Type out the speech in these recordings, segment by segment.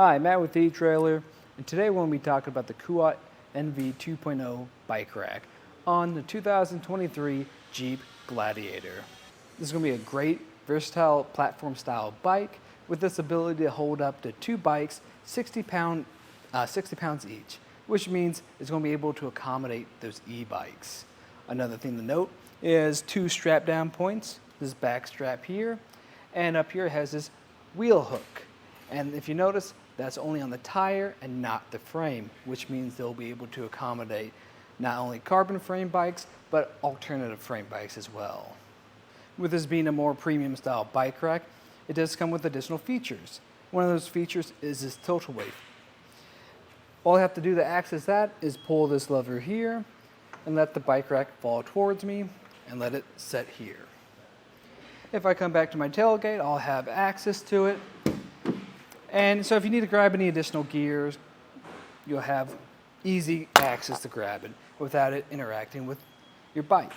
Hi, Matt with the etrailer, and today we're going to be talking about the Kuat NV 2.0 bike rack on the 2023 Jeep Gladiator. This is going to be a great, versatile platform style bike with this ability to hold up to two bikes 60 pounds each, which means it's going to be able to accommodate those e-bikes. Another thing to note is two strap down points, this back strap here, and up here it has this wheel hook. And if you notice, that's only on the tire and not the frame, which means they'll be able to accommodate not only carbon frame bikes, but alternative frame bikes as well. With this being a more premium style bike rack, it does come with additional features. One of those features is this tilt-away. All I have to do to access that is pull this lever here and let the bike rack fall towards me and let it set here. If I come back to my tailgate, I'll have access to it. And so if you need to grab any additional gears, you'll have easy access to grab it without it interacting with your bike.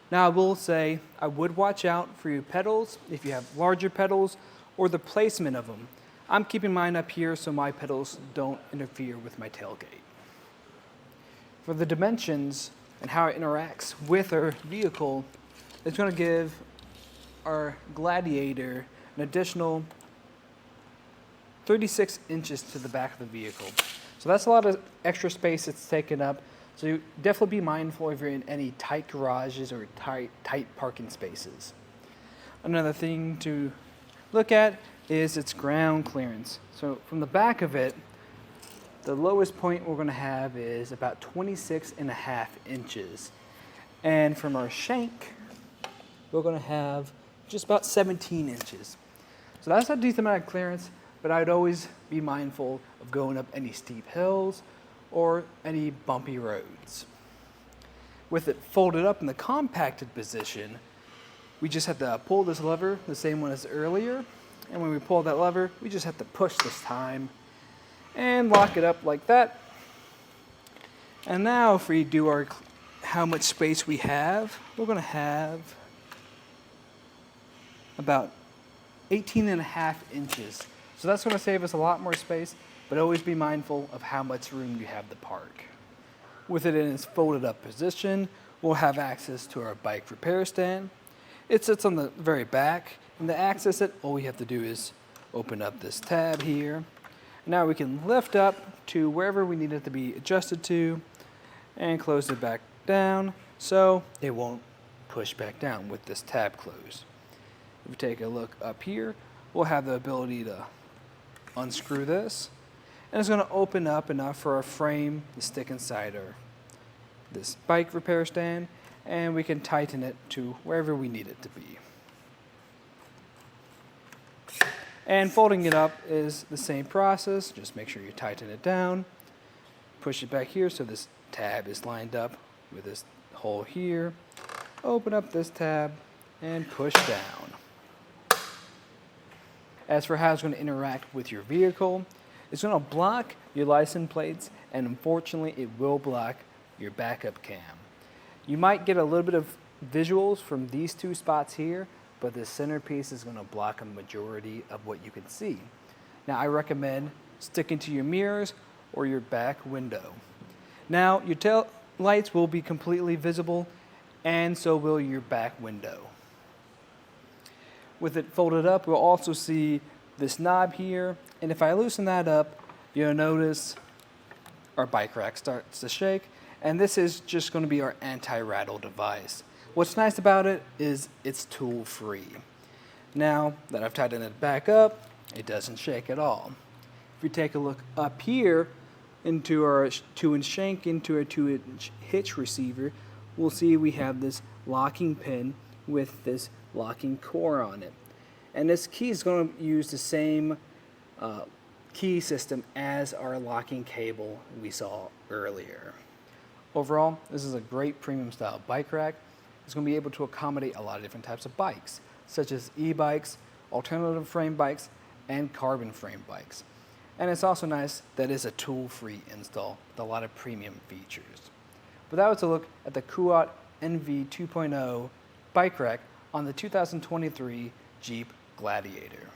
Now I will say, I would watch out for your pedals if you have larger pedals or the placement of them. I'm keeping mine up here so my pedals don't interfere with my tailgate. For the dimensions and how it interacts with our vehicle, it's going to give our Gladiator an additional 36 inches to the back of the vehicle. So that's a lot of extra space it's taken up. So you definitely be mindful if you're in any tight garages or tight parking spaces. Another thing to look at is its ground clearance. So from the back of it, the lowest point we're going to have is about 26.5 inches. And from our shank, we're going to have just about 17 inches. So that's a decent amount of clearance, but I'd always be mindful of going up any steep hills or any bumpy roads. With it folded up in the compacted position, we just have to pull this lever, the same one as earlier, and when we pull that lever, we just have to push this time and lock it up like that. And now if we do our how much space we have, we're going to have about 18.5 inches. So that's going to save us a lot more space, but always be mindful of how much room you have to park. With it in its folded up position, we'll have access to our bike repair stand. It sits on the very back, and to access it, all we have to do is open up this tab here. Now we can lift up to wherever we need it to be adjusted to and close it back down so it won't push back down with this tab closed. If we take a look up here, we'll have the ability to unscrew this, and it's going to open up enough for our frame to stick inside this bike repair stand, and we can tighten it to wherever we need it to be. And folding it up is the same process. Just make sure you tighten it down, push it back here so this tab is lined up with this hole here. Open up this tab and push down. As for how it's going to interact with your vehicle, it's going to block your license plates, and unfortunately it will block your backup cam. You might get a little bit of visuals from these two spots here, but the centerpiece is going to block a majority of what you can see. Now I recommend sticking to your mirrors or your back window. Now your tail lights will be completely visible, and so will your back window. With it folded up, we'll also see this knob here, and if I loosen that up, you'll notice our bike rack starts to shake, and this is just going to be our anti-rattle device. What's nice about it is it's tool-free. Now that I've tightened it back up, it doesn't shake at all. If we take a look up here into our 2-inch shank, into our 2-inch hitch receiver, we'll see we have this locking pin with this locking core on it. And this key is going to use the same key system as our locking cable we saw earlier. Overall, this is a great premium style bike rack. It's going to be able to accommodate a lot of different types of bikes, such as e-bikes, alternative frame bikes, and carbon frame bikes. And it's also nice that it's a tool-free install with a lot of premium features. But that was a look at the Kuat NV 2.0 bike rack on the 2023 Jeep Gladiator.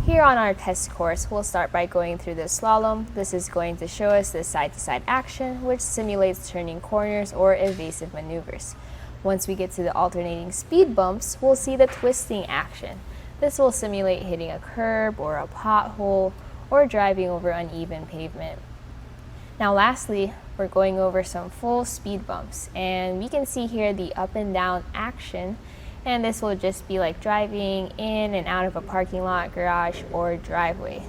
Here Here on our test course, we'll start by going through the slalom. This is going to show us the side-to-side action, which simulates turning corners or evasive maneuvers. Once we get to the alternating speed bumps, we'll see the twisting action. This will simulate hitting a curb or a pothole or driving over uneven pavement. Now lastly, we're going over some full speed bumps, and we can see here the up and down action, and this will just be like driving in and out of a parking lot, garage, or driveway.